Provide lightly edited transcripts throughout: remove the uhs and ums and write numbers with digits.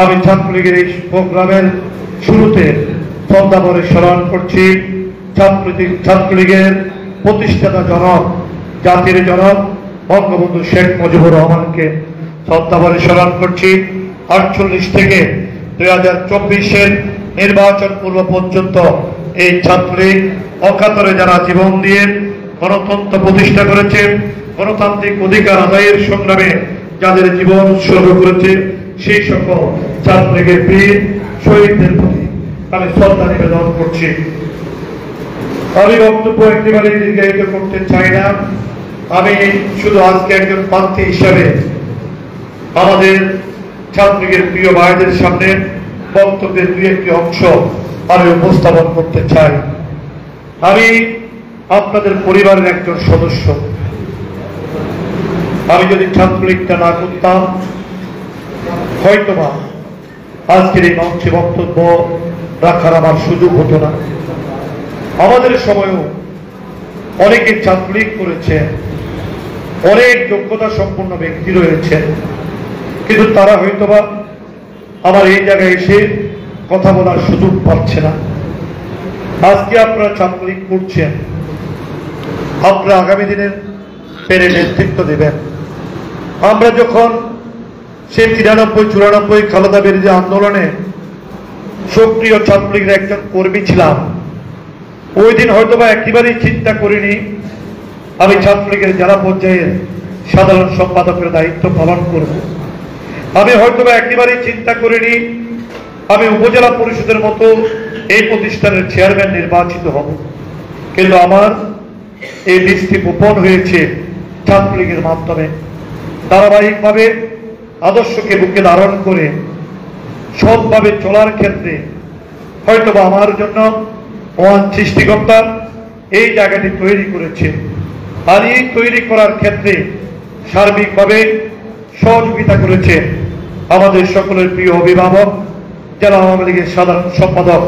আমি ছাত্রলীগের এই প্রোগ্রামের শুরুতে শ্রদ্ধাভরে স্মরণ করছি ছাত্রলীগের প্রতিষ্ঠাতা জনক, জাতির জনক বঙ্গবন্ধু শেখ মুজিবুর রহমানকে শ্রদ্ধাভরে স্মরণ করছি। 48 থেকে 2024-এর নির্বাচন পূর্ব পর্যন্ত এই ছাত্রলীগ অকাতরে যারা জীবন দিয়ে গণতন্ত্র প্রতিষ্ঠা করেছে, গণতান্ত্রিক অধিকার আদায়ের সংগ্রামে যাদের জীবন উৎসর্গ করেছে, সেই সকল ছাত্রলীগের বীর শহীদদের প্রতি আমি শ্রদ্ধা নিবেদন করছি। আমি বক্তব্য একেবারে দীর্ঘায়িত করতে চাই না। আমি শুধু আজকে একজন প্রার্থী হিসাবে আমাদের ছাত্রলীগের প্রিয় ভাইদের সামনে বক্তব্যের দুই একটি অংশ আমি উপস্থাপন করতে চাই। আমি আপনাদের পরিবারের একজন সদস্য। আমি যদি ছাত্রলীগটা না করতাম, হয়তোবা আজকের এই মঞ্চে বক্তব্য রাখার আমার সুযোগ হতো না। আমাদের সময়ও অনেকে ছাত্রলীগ করেছে, অনেক যোগ্যতা সম্পন্ন ব্যক্তি রয়েছে, কিন্তু তারা হয়তোবা আমার এই জায়গায় এসে কথা বলার সুযোগ পাচ্ছে না। আজকে আপনারা ছাত্রলীগ করছেন, আপনারা আগামী দিনের পেরে নেতৃত্ব দেবেন। আমরা যখন সেই 93-94 খালেদা বিরোধী আন্দোলনে সক্রিয় ছাত্রলীগের একজন কর্মী ছিলাম, ওই দিন হয়তোবা একেবারেই চিন্তা করিনি আমি ছাত্রলীগের জেলা পর্যায়ের সাধারণ সম্পাদকের দায়িত্ব পালন করব। আমি হয়তোবা একেবারেই চিন্তা করিনি আমি উপজেলা পরিষদের মতো এই প্রতিষ্ঠানের চেয়ারম্যান নির্বাচিত হব। কিন্তু আমার এই দৃষ্টি গোপন হয়েছে ছাত্রলীগের মাধ্যমে। ধারাবাহিকভাবে আদর্শকে বুকে ধারণ করে সৎভাবে চলার ক্ষেত্রে হয়তোবা আমার জন্য মহান সৃষ্টিকর্তা এই জায়গাটি তৈরি করেছে। আর এই তৈরি করার ক্ষেত্রে সার্বিকভাবে সহযোগিতা করেছে আমাদের সকলের প্রিয় অভিভাবক, জেলা আওয়ামী লীগের সাধারণ সম্পাদক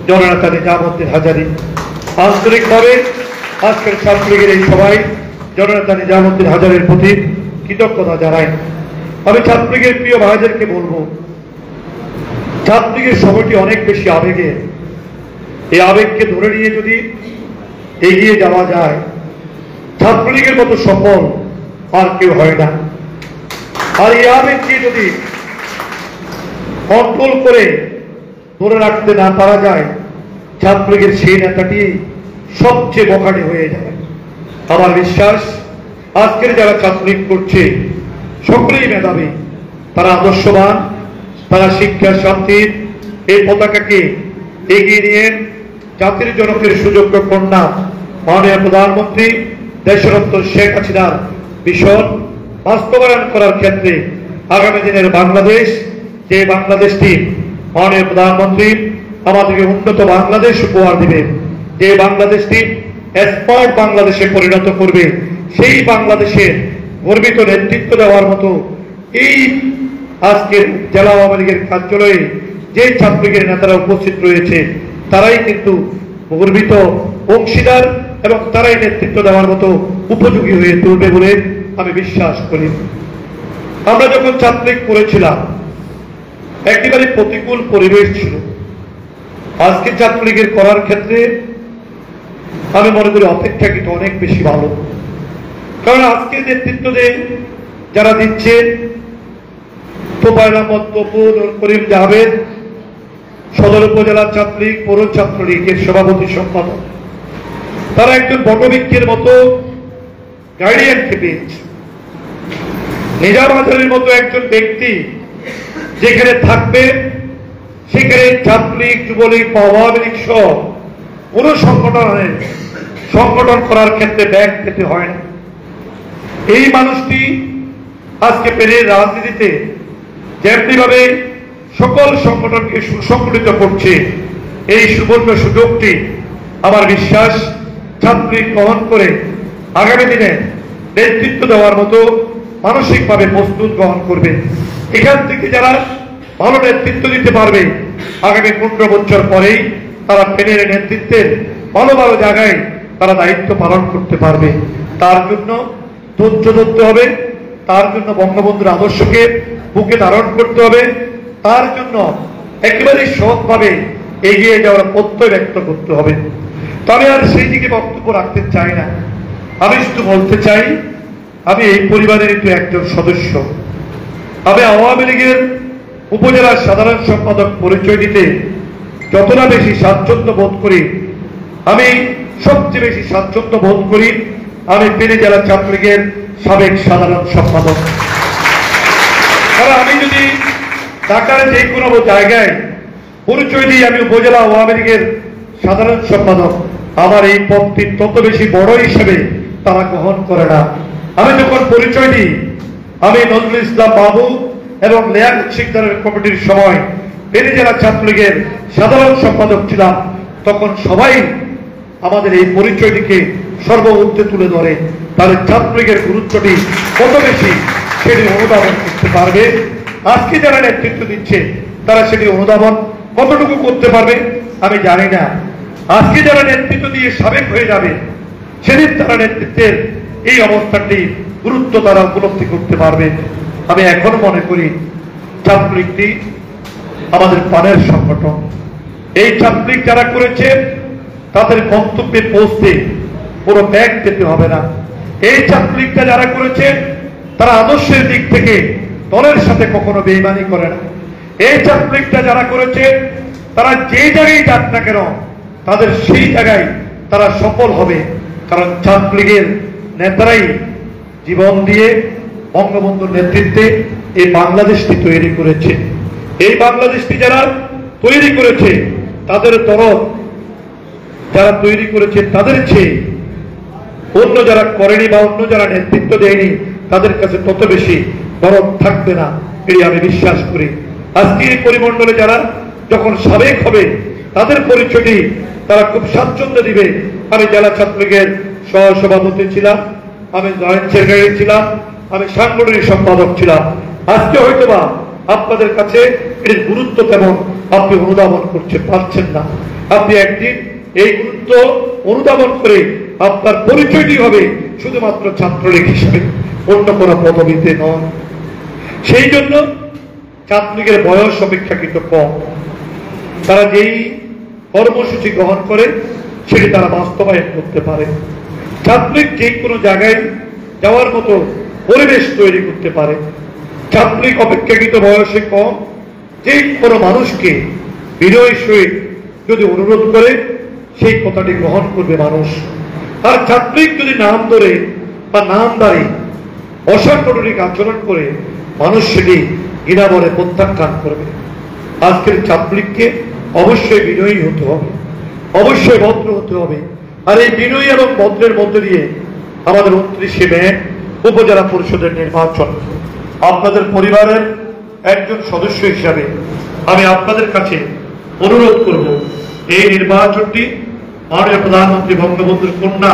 জননেতা নিজামুদ্দিন হাজারী। আন্তরিকভাবে আজকের ছাত্রলীগের এই সভায় জননেতা নিজামুদ্দিন হাজারীর প্রতি কৃতজ্ঞতা জানাই। আমি ছাত্রলীগের প্রিয় ভাইদেরকে বলবো, ছাত্রলীগের সময়টি অনেক বেশি আবেগে, এই আবেগকে ধরে নিয়ে যদি এগিয়ে যাওয়া যায়, ছাত্রলীগের মতো সফল আর কেউ হয় না। আর এই আবেগকে যদি কন্ট্রোল করে ধরে রাখতে না পারা যায়, ছাত্রলীগের সেই নেতাটি সবচেয়ে বখাটে হয়ে যায়। আমার বিশ্বাস আজকের যারা ছাত্রলীগ করছে সকলেই মেধাবী, তারা আদর্শবান, তারা শিক্ষা শান্তির এই পতাকাকে এগিয়ে নিয়ে জাতির জনকের সুযোগ্য কন্যা মাননীয় প্রধানমন্ত্রী দেশরত্ন শেখ হাসিনার মিশন বাস্তবায়ন করার ক্ষেত্রে আগামী দিনের বাংলাদেশ, যে বাংলাদেশটি মাননীয় প্রধানমন্ত্রী আমাদেরকে উন্নত বাংলাদেশ উপহার দিবে, যে বাংলাদেশটি স্মার্ট বাংলাদেশে পরিণত করবে, সেই বাংলাদেশের গর্বিত নেতৃত্ব দেওয়ার মতো এই আজকের জেলা আওয়ামী লীগের কার্যালয়ে যে ছাত্রলীগের নেতারা উপস্থিত রয়েছে, তারাই কিন্তু গর্বিত অংশীদার এবং তারাই নেতৃত্ব দেওয়ার মতো উপযোগী হয়ে তুলবে বলে আমি বিশ্বাস করি। আমরা যখন ছাত্রলীগ করেছিলাম একেবারে প্রতিকূল পরিবেশ ছিল। আজকে ছাত্রলীগের করার ক্ষেত্রে আমি মনে করি অপেক্ষাকৃত অনেক বেশি ভালো। কারণ আজকে নেতৃত্ব যারা দিচ্ছেন, তোফায়েল আহমদ তপু, নূর করিম জাভেদ, সদর উপজেলা ছাত্রলীগ, পৌর ছাত্রলীগের সভাপতি সম্পাদক, তারা একজন বটবৃক্ষের মতো গাইডিয়ানকে পেয়েছে। নিজাম হাজারীর মতো একজন ব্যক্তি যেখানে থাকবে সেখানে ছাত্রলীগ, যুবলীগ বা আওয়ামী লীগ সহ কোন সংগঠন করার ক্ষেত্রে ব্যাগ পেতে হয় না। এই মানুষটি আজকে পেরে রাজনীতিতে যেমনি ভাবে সকল সংগঠনকে সুসংগঠিত করছে, এই সুবর্ণ সুযোগটি আমার বিশ্বাস ছাত্রলীগ গ্রহণ করে আগামী দিনে নেতৃত্ব দেওয়ার মতো মানসিকভাবে প্রস্তুত গ্রহণ করবে। এখান থেকে যারা ভালো নেতৃত্ব দিতে পারবে, আগামী 15 বছর পরেই তারা পেনের নেতৃত্বের ভালো ভালো জায়গায় তারা দায়িত্ব পালন করতে পারবে। তার জন্য ধৈর্য ধরতে হবে, তার জন্য বঙ্গবন্ধুর আদর্শকে বুকে ধারণ করতে হবে, তার জন্য একেবারেই সৎভাবে এগিয়ে যাওয়ার প্রত্যয় ব্যক্ত করতে হবে। তবে আর সেই দিকে বক্তব্য রাখতে চাই না। আমি শুধু বলতে চাই, আমি এই পরিবারের একজন সদস্য। আমি আওয়ামী লীগের উপজেলা সাধারণ সম্পাদক পরিচয় দিতে যতটা বেশি স্বাচ্ছন্দ্য বোধ করি, আমি সবচেয়ে বেশি স্বাচ্ছন্দ্য বোধ করি আমি ফেনী জেলা ছাত্রলীগের সাবেক সাধারণ সম্পাদক। কারণ আমি যদি ঢাকার যে কোনো জায়গায় পরিচয় দিই আমি উপজেলা আওয়ামী লীগের সাধারণ সম্পাদক, আমার এই পদটি তত বেশি বড় হিসেবে তারা গ্রহণ করে না। আমি যখন পরিচয় দিই আমি নজরুল ইসলাম বাবু এবং লিয়াকত শিকদারের কমিটির সময় ফেনী জেলা ছাত্রলীগের সাধারণ সম্পাদক ছিলাম, তখন সবাই আমাদের এই পরিচয়টিকে সর্বউচ্চে তুলে ধরে। তাহলে ছাত্রলীগের গুরুত্বটি কত বেশি সেটি অনুধাবন করতে পারবে। আজকে যারা নেতৃত্ব দিচ্ছে তারা সেটি অনুধাবন কতটুকু করতে পারবে আমি জানি না। আজকে যারা নেতৃত্ব দিয়ে সাবেক হয়ে যাবে সেদিন তারা নেতৃত্বের এই অবস্থাটি গুরুত্ব তারা উপলব্ধি করতে পারবে। আমি এখন মনে করি ছাত্রলীগটি আমাদের প্রাণের সংগঠন। এই ছাত্রলীগ যারা করেছে তাদের গন্তব্যে পৌঁছতে পুরো ব্যাগ যেতে হবে না। এই ছাত্রলীগটা যারা করেছে তারা আদর্শের দিক থেকে দলের সাথে কখনো বেইমানি করে না। এই ছাত্রলীগটা যারা করেছে তারা যে জায়গায় যাক না কেন তাদের সেই জায়গায় তারা সফল হবে। কারণ ছাত্রলীগের নেতারাই জীবন দিয়ে বঙ্গবন্ধুর নেতৃত্বে এই বাংলাদেশটি তৈরি করেছে। এই বাংলাদেশটি যারা তৈরি করেছে তাদের দরদ যারা তৈরি করেছে তাদের চেয়ে অন্য যারা করেনি বা অন্য যারা নেতৃত্ব দেয়নি তাদের কাছে তত বেশি দরদ থাকবে না, এই আমি বিশ্বাস করি। আজকে এই পরিমণ্ডলে যারা যখন সাবেক হবে তাদের পরিচয়টি তারা খুব স্বাচ্ছন্দ্য দিবে। আমি জেলা ছাত্রলীগের সহসভাপতি ছিলাম, আমি জয়েন্ট সেক্রেটারি ছিলাম, আমি সাংগঠনিক সম্পাদক ছিলাম। আজকে হয়তোবা আপনাদের কাছে এর গুরুত্ব কেমন আপনি অনুধাবন করতে পারছেন না। আপনি একদিন এই গুরুত্ব অনুধাবন করে আপনার পরিচয়টি হবে শুধুমাত্র ছাত্রলীগ হিসেবে, অন্য কোনো পদবিতে নন। সেই জন্য ছাত্রলীগের বয়স অপেক্ষাকৃত কম। তারা যেই কর্মসূচি গ্রহণ করে সেটি তারা বাস্তবায়ন করতে পারে। ছাত্রলীগ যে কোনো জায়গায় যাওয়ার মতো পরিবেশ তৈরি করতে পারে। ছাত্রলীগ অপেক্ষাকৃত বয়সে কম, যে কোনো মানুষকে বিনয় সহিত যদি অনুরোধ করে সেই কথাটি গ্রহণ করবে মানুষ। আর ছাত্রলীগ যদি নাম ধরে বা নামদারি অসাংগঠনিক আচরণ করে মানুষ সেটি ঘৃণা বলে প্রত্যাখ্যান করবে। আজকের ছাত্রলীগকে অবশ্যই বিনয়ী হতে হবে, অবশ্যই ভদ্র হতে হবে। আর এই বিনয়ী এবং ভদ্রের মধ্যে দিয়ে আমাদের 29শে মে উপজেলা পরিষদের নির্বাচন। আপনাদের পরিবারের একজন সদস্য হিসাবে আমি আপনাদের কাছে অনুরোধ করব, এই নির্বাচনটি মাননীয় প্রধানমন্ত্রী বঙ্গবন্ধুর কন্যা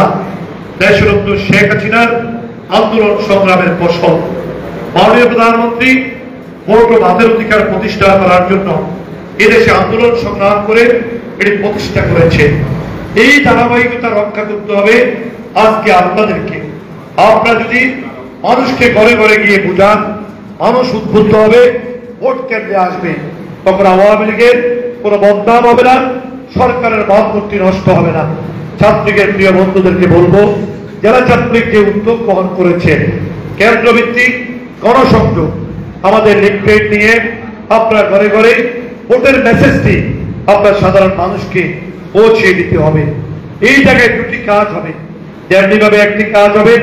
দেশরত্ন শেখ হাসিনার আন্দোলন সংগ্রামের ফসল। মাননীয় প্রধানমন্ত্রী ভোট ও ভাতের অধিকার প্রতিষ্ঠা করার জন্য এদেশে আন্দোলন সংগ্রাম করে এটি প্রতিষ্ঠা করেছে। এই ধারাবাহিকতা রক্ষা করতে হবে আজকে আপনাদেরকে। আপনারা যদি মানুষকে ঘরে ঘরে গিয়ে বুঝান, মানুষ উদ্বুদ্ধ হবে, ভোট কেন্দ্রে আসবে, তখন আওয়ামী লীগের কোনো বদনাম হবে না, সরকারের ভাবমূর্তি নষ্ট হবে না। ছাত্রলীগের প্রিয় বন্ধুদেরকে বলবো, যারা ছাত্রলীগ যে উদ্যোগ গ্রহণ করেছে কেন্দ্রভিত্তিক গণসংযোগ, আমাদের লিফলেট নিয়ে আপনার ঘরে ঘরে ভোটের মেসেজটি আপনার সাধারণ মানুষকে পৌঁছিয়ে দিতে হবে। এই জায়গায় দুটি কাজ হবে। যেমনিভাবে একটি কাজ হবে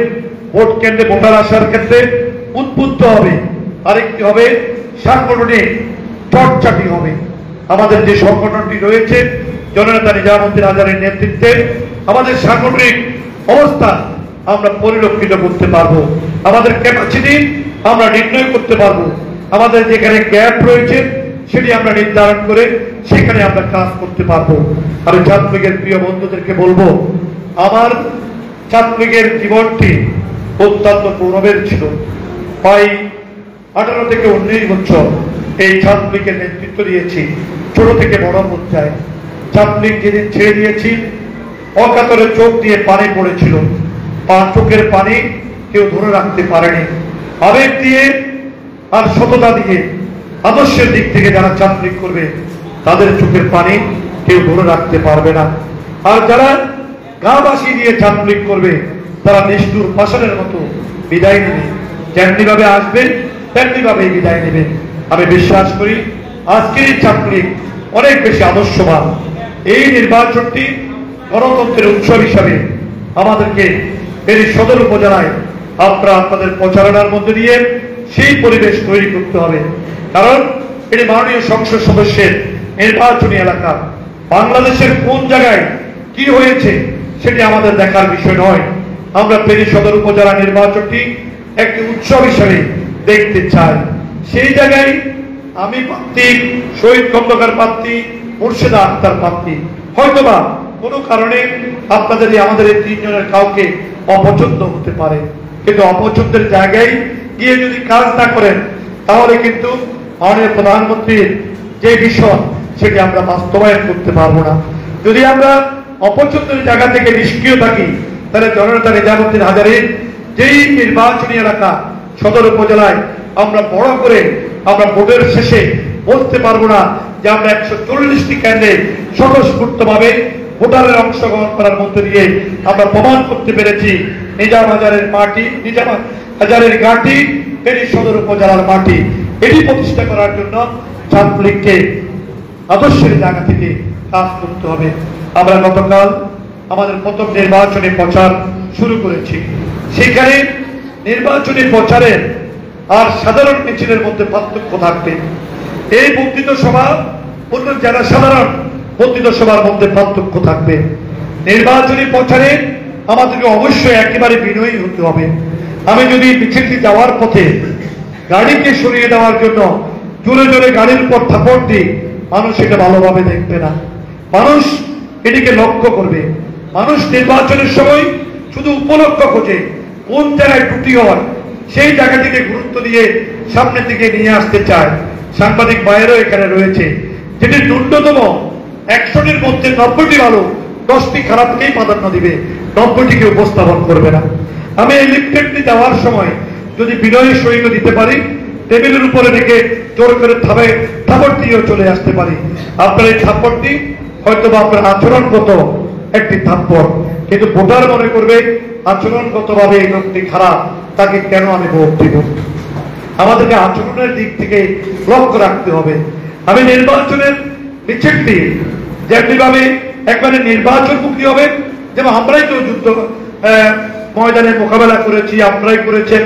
ভোট কেন্দ্রে ভোটার আসার ক্ষেত্রে উদ্বুদ্ধ হবে, আরেকটি হবে সাংগঠনিক চর্চাটি হবে। আমাদের যে সংগঠনটি রয়েছে জননেতা নিজামুদ্দিন আজাদের নেতৃত্বে আমাদের সাংগঠনিক অবস্থা আমরা পরিলক্ষিত করতে পারবো, আমাদের ক্যাপাসিটি আমরা নির্ণয় করতে পারবো, আমাদের যেখানে গ্যাপ রয়েছে সেটি আমরা নির্ধারণ করে সেখানে আমরা কাজ করতে পারবো। আমি ছাত্রলীগের প্রিয় বন্ধুদেরকে বলবো, আমার ছাত্রলীগের জীবনটি অত্যন্ত গৌরবের ছিল। প্রায় 18 থেকে 19 বছর এই ছাত্রলীগের নেতৃত্ব দিয়েছি, ছোট থেকে বড় পর্যায়ে। ছাত্রলীগ যেদিন ছেড়ে দিয়েছি অকাতরে চোখ দিয়ে পানি পড়েছিল, চোখের পানি কেউ ধরে রাখতে পারেনি। আবেগ দিয়ে আর সততা দিয়ে আদর্শের দিক থেকে যারা ছাত্রলীগ করবে তাদের চোখের পানি কেউ ধরে রাখতে পারবে না। আর যারা গা বাসি দিয়ে ছাত্রলীগ করবে তারা নিষ্ঠুর পাষাণের মতো বিদায় নেবে, যেমনি ভাবে আসবে তেমনি ভাবেই বিদায় নেবে। আমি বিশ্বাস করি আজকের এই ছাত্রলীগ অনেক বেশি আদর্শবান। এই নির্বাচনটি গণতন্ত্রের উৎসব হিসাবে আমাদেরকে এই সদর উপজেলায় আপনাদের প্রচারণার মধ্যে দিয়ে সেই পরিবেশ তৈরি করতে হবে। কারণ এটি মাননীয় সংসদ সদস্যের নির্বাচনী এলাকা। বাংলাদেশের কোন জায়গায় কি হয়েছে সেটি আমাদের দেখার বিষয় নয়। আমরা ফেনী সদর উপজেলা নির্বাচনটি একটি উৎসব হিসাবে দেখতে চাই। সেই জায়গায় আমি প্রার্থী, শহীদ খন্দকার প্রার্থী, মুর্শেদা আক্তার প্রার্থী, হয়তোবা কোনো কারণে আপনাদের আমাদের এই তিনজনের কাউকে অপছন্দ হতে পারে, কিন্তু অপছন্দের জায়গায় গিয়ে যদি কাজ না করেন তাহলে কিন্তু মাননীয় প্রধানমন্ত্রীর যে বিষয় সেটি আমরা বাস্তবায়ন করতে পারবো না। যদি আমরা অপছন্দের জায়গা থেকে নিষ্ক্রিয় থাকি তাহলে জননেতা নিজামুদ্দিন হাজারীর যেই নির্বাচনী এলাকা সদর উপজেলায় আমরা বড় করে আমরা ভোটের শেষে বলতে পারবো না যে আমরা 140টি কেন্দ্রে স্বতঃস্ফূর্তভাবে ভোটারের অংশগ্রহণ করার মধ্যে দিয়ে আমরা প্রমাণ করতে পেরেছি নিজাম হাজারের মাটি, নিজাম হাজারের ঘাঁটি ফেনী সদর উপজেলার মাটি। এটি প্রতিষ্ঠা করার জন্য ছাত্রলীগকে আদর্শের জায়গা থেকে কাজ করতে হবে। আমরা গতকাল আমাদের প্রথম নির্বাচনী প্রচার শুরু করেছি। সেখানে নির্বাচনী প্রচারের আর সাধারণ মিছিলের মধ্যে পার্থক্য থাকবে। এই বক্তৃতা সভা অন্য যারা সাধারণ বক্তৃতা সভার মধ্যে পার্থক্য থাকবে। নির্বাচনী প্রচারে আমাদেরকে অবশ্যই একেবারে বিনয়ী হতে হবে। আমি যদি মিছিলটি যাওয়ার পথে গাড়িকে সরিয়ে দেওয়ার জন্য জোরে জোরে গাড়ির উপর থাপড় দিই, মানুষ এটা ভালোভাবে দেখবে না। মানুষ এটিকে লক্ষ্য করবে। মানুষ নির্বাচনের সময় শুধু উপলক্ষ খোঁজে, কোন জায়গায় ত্রুটি হয় সেই জায়গাটিকে গুরুত্ব দিয়ে সামনের দিকে নিয়ে আসতে চায়। সাংবাদিক ভাইয়েরও এখানে রয়েছে, যেটি ন্যূনতম 100টির মধ্যে 90টি ভালো, 10টি খারাপকেই প্রাধান্য দিবে, 90টিকে উপস্থাপন করবে না। আমি এই লিফলেটটি দেওয়ার সময় যদি বিনয়ের সহিত দিতে পারি, টেবিলের উপরে রেখে জোর করে থাপড় দিয়েও চলে আসতে পারি। আপনার এই থাপ্পড়টি হয়তো বা আপনার আচরণগত একটি থাপ্পড়, কিন্তু ভোটার মনে করবে আচরণগত ভাবে এই লোকটি খারাপ, তাকে কেন আমি ভোট দিব। আমাদেরকে আচরণের দিক থেকে লক্ষ্য রাখতে হবে। আমি নির্বাচনের মিছিলটি যেমনিভাবে একবারে নির্বাচনমুখী হবে, যেমন আমরাই তো যুদ্ধ ময়দানে মোকাবেলা করেছি, আপনারাই করেছেন,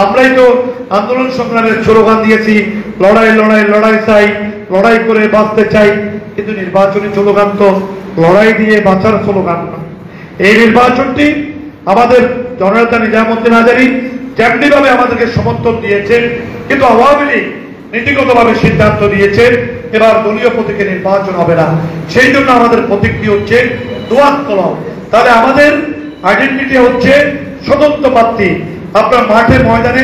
আমরাই তো আন্দোলন সংগ্রামের স্লোগান দিয়েছি, লড়াই লড়াই লড়াই চাই, লড়াই করে বাঁচতে চাই। কিন্তু নির্বাচনী স্লোগান তো লড়াই দিয়ে বাঁচার স্লোগান না। এই নির্বাচনটি আমাদের জননেতা নিজামুদ্দিন হাজারী যেমনিভাবে আমাদেরকে সমর্থন দিয়েছেন, কিন্তু আওয়ামী লীগ নীতিগতভাবে সিদ্ধান্ত দিয়েছে এবার দলীয় প্রতীকে নির্বাচন হবে না। সেই জন্য আমাদের প্রতীকটি হচ্ছে দোয়াত কলম। তাহলে আমাদের আইডেন্টিটি হচ্ছে স্বতন্ত্র প্রার্থী। আপনার মাঠে ময়দানে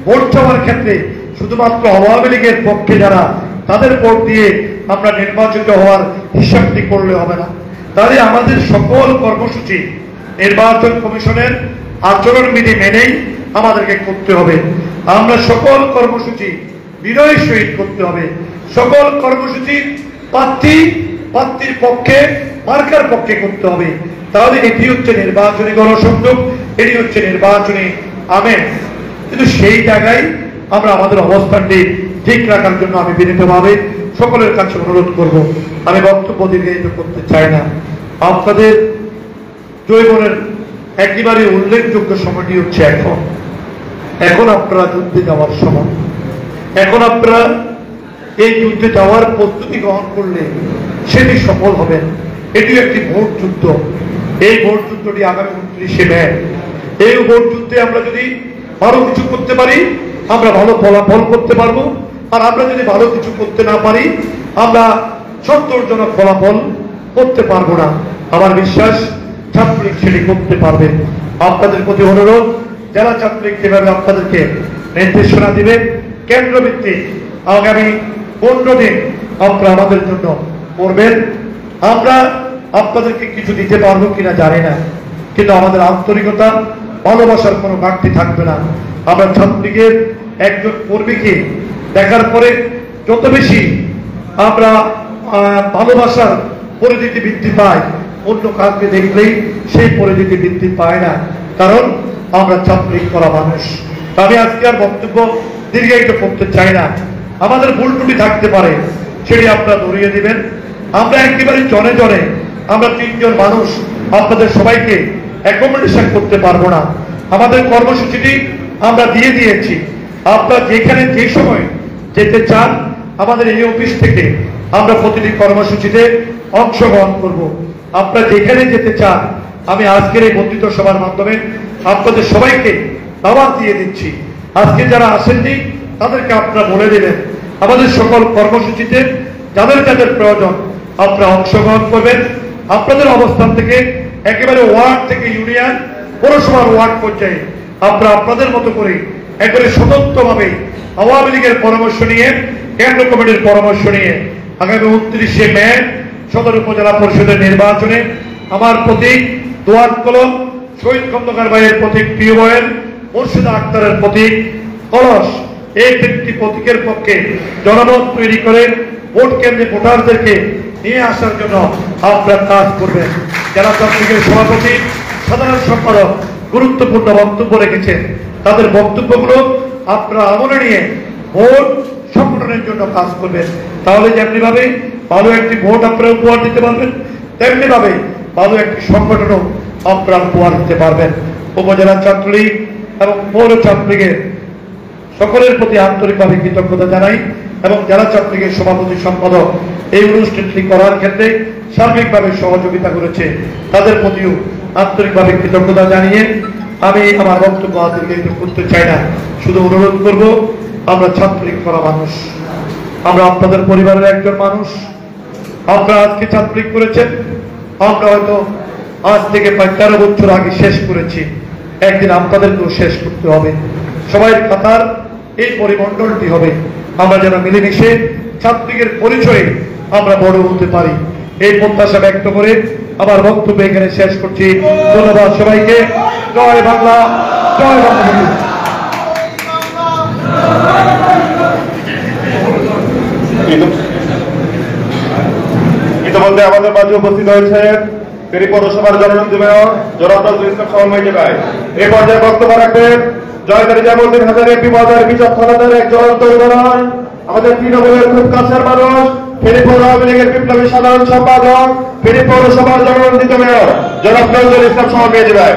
ভোট চাওয়ার ক্ষেত্রে শুধুমাত্র আওয়ামী লীগের পক্ষে যারা, তাদের ভোট দিয়ে আমরা নির্বাচিত হওয়ার হিসাবটি করলে হবে না। তাহলে আমাদের সকল কর্মসূচি নির্বাচন কমিশনের আচরণবিধি মেনেই আমাদেরকে করতে হবে। আমরা সকল কর্মসূচি বিনয়ের সহিত করতে হবে। সকল কর্মসূচি প্রার্থীর পক্ষে, মার্কার পক্ষে করতে হবে। তাহলে এটি হচ্ছে নির্বাচনী গণসংযোগ, এটি হচ্ছে নির্বাচনী আমেন। কিন্তু সেই জায়গায় আমরা আমাদের অবস্থানটি ঠিক রাখার জন্য আমি বিনীতভাবে সকলের কাছে অনুরোধ করব। আমি বক্তব্য দীর্ঘায়িত করতে চাই না। আপনাদের জৈবনের একেবারে উল্লেখযোগ্য সময়টি হচ্ছে এখন আপনারা যুদ্ধে যাওয়ার সময়। এখন আপনারা এই যুদ্ধে যাওয়ার প্রস্তুতি গ্রহণ করলে সেটি সফল হবেন। এটি একটি ভোট যুদ্ধ। এই ভোট যুদ্ধটি আগামী 29শে মে। এই ভোট যুদ্ধে আমরা যদি ভালো কিছু করতে পারি আমরা ভালো ফলাফল করতে পারবো, আর আমরা যদি ভালো কিছু করতে না পারি আমরা সন্তোষজনক ফলাফল করতে পারবো না। আমার বিশ্বাস ছাত্রলীগ সেটি করতে পারবে। আপনাদের প্রতি অনুরোধ, জেলা ছাত্রলীগ যেভাবে আপনাদেরকে নির্দেশনা দিবে, কেন্দ্রভিত্তিক আগামী 15 দিন আপনারা আমাদের জন্য করবেন। আমরা আপনাদেরকে কিছু দিতে পারবো কিনা জানি না, কিন্তু আমাদের আন্তরিকতা, ভালোবাসার কোনো ঘাটতি থাকবে না। আমরা ছাত্রলীগের একজন কর্মীকে দেখার পরে যত বেশি আমরা ভালোবাসার পরিধিতি বৃদ্ধি পাই, অন্য কাউকে দেখলেই সেই পরিধিতি বৃদ্ধি পায় না, কারণ আমরা ছাত্রলীগ করা মানুষ। আমি আজকে আর বক্তব্য দীর্ঘায়িত করতে চাই না। আমাদের ভুল ত্রুটি থাকতে পারে, সেটি আপনারা ধরিয়ে দিবেন। আমরা একেবারে জনে জনে আমরা 3 জন মানুষ আপনাদের সবাইকে অ্যাকোমোডেশন করতে পারবো না। আমাদের কর্মসূচিটি আমরা দিয়ে দিয়েছি। আপনারা যেখানে যে সময় যেতে চান আমাদের এই অফিস থেকে আমরা প্রতিটি কর্মসূচিতে অংশগ্রহণ করব। আপনারা যেখানে যেতে চান আমি আজকের এই বর্ধিত সভার মাধ্যমে আপনাদের সবাইকে দাওয়াত দিয়ে দিচ্ছি। আজকে যারা আসেননি তাদেরকে আপনারা বলে দেবেন আমাদের সকল কর্মসূচিতে যাদের যাদের প্রয়োজন আপনারা অংশগ্রহণ করবেন। আপনাদের অবস্থান থেকে একেবারে ওয়ার্ড থেকে ইউনিয়ন পৌরসভার ওয়ার্ড পর্যায়ে আপনারা আপনাদের মতো করে একেবারে স্বতন্ত্রভাবে আওয়ামী লীগের পরামর্শ নিয়ে, কেন্দ্র কমিটির পরামর্শ নিয়ে আগামী 29শে মে সদর উপজেলা পরিষদের নির্বাচনে আমার প্রতীক দোয়াত কলম, শহীদ খন্দকার ভাইয়ের প্রতীক টিউবওয়েল, মুর্শিদা আক্তারের প্রতীক কলস, এই 3টি প্রতীকের পক্ষে জনমত তৈরি করে ভোট কেন্দ্রে ভোটারদেরকে নিয়ে আসার জন্য আপনারা কাজ করবেন। জেলা ছাত্রলীগের সভাপতি, সাধারণ সম্পাদক গুরুত্বপূর্ণ বক্তব্য রেখেছেন, তাদের বক্তব্যগুলো আপনারা আমলে নিয়ে ভোট সংগঠনের জন্য কাজ করবেন। তাহলে যেমনি ভাবে ভালো একটি ভোট আপনারা উপহার দিতে পারবেন, তেমনি ভাবে ভালো একটি সংগঠনও আপনারা উপহার দিতে পারবেন। উপজেলা ছাত্রলীগ এবং পৌর ছাত্রলীগের সকলের প্রতি আন্তরিকভাবে কৃতজ্ঞতা জানাই এবং জেলা ছাত্রলীগের সভাপতি সম্পাদক এই অনুষ্ঠানটি করার ক্ষেত্রে সার্বিকভাবে সহযোগিতা করেছে, তাদের প্রতিও আন্তরিকভাবে কৃতজ্ঞতা জানিয়ে আমি আমার বক্তব্য দীর্ঘায়িত করতে চাই না। শুধু অনুরোধ করব, আমরা ছাত্রলীগ করা মানুষ, আমরা আপনাদের পরিবারের একজন মানুষ। আপনারা আজকে ছাত্রলীগ করেছেন, আমরা হয়তো আজ থেকে প্রায় 13 বছর আগে শেষ করেছি, একদিন আপনাদেরকেও শেষ করতে হবে। সবাই কাতার এই পরিমণ্ডলটি হবে, আমরা যেন মিলেমিশে ছাত্রলীগের পরিচয়ে আমরা বড় হতে পারি, এই প্রত্যাশা ব্যক্ত করে আমার বক্তব্য এখানে শেষ করছি। ধন্যবাদ সবাইকে। জয় বাংলা, জয় বঙ্গবন্ধু। ইতিমধ্যে আমাদের মাঝে উপস্থিত হয়েছেন ফেনী পৌরসভার জননেত্রী মেয়র জনাব নজরুল ইসলাম সমন্বয় ভাই। এই পর্যায়ে বক্তব্য রাখবেন জয়কারী জামুদ্দিন হাজার এমপি মহোদয়ের বিচক্ষণতার এক জ্বলন্ত উদাহরণ, আমাদের তৃণমূলের খুব কাছের মানুষ, ফেনী পৌর আওয়ামী লীগের বিপ্লবী সাধারণ সম্পাদক, ফেনী পৌরসভার জননন্দিত মেয়র জনাব নজরুল ইসলাম সমন্বয় ভাই।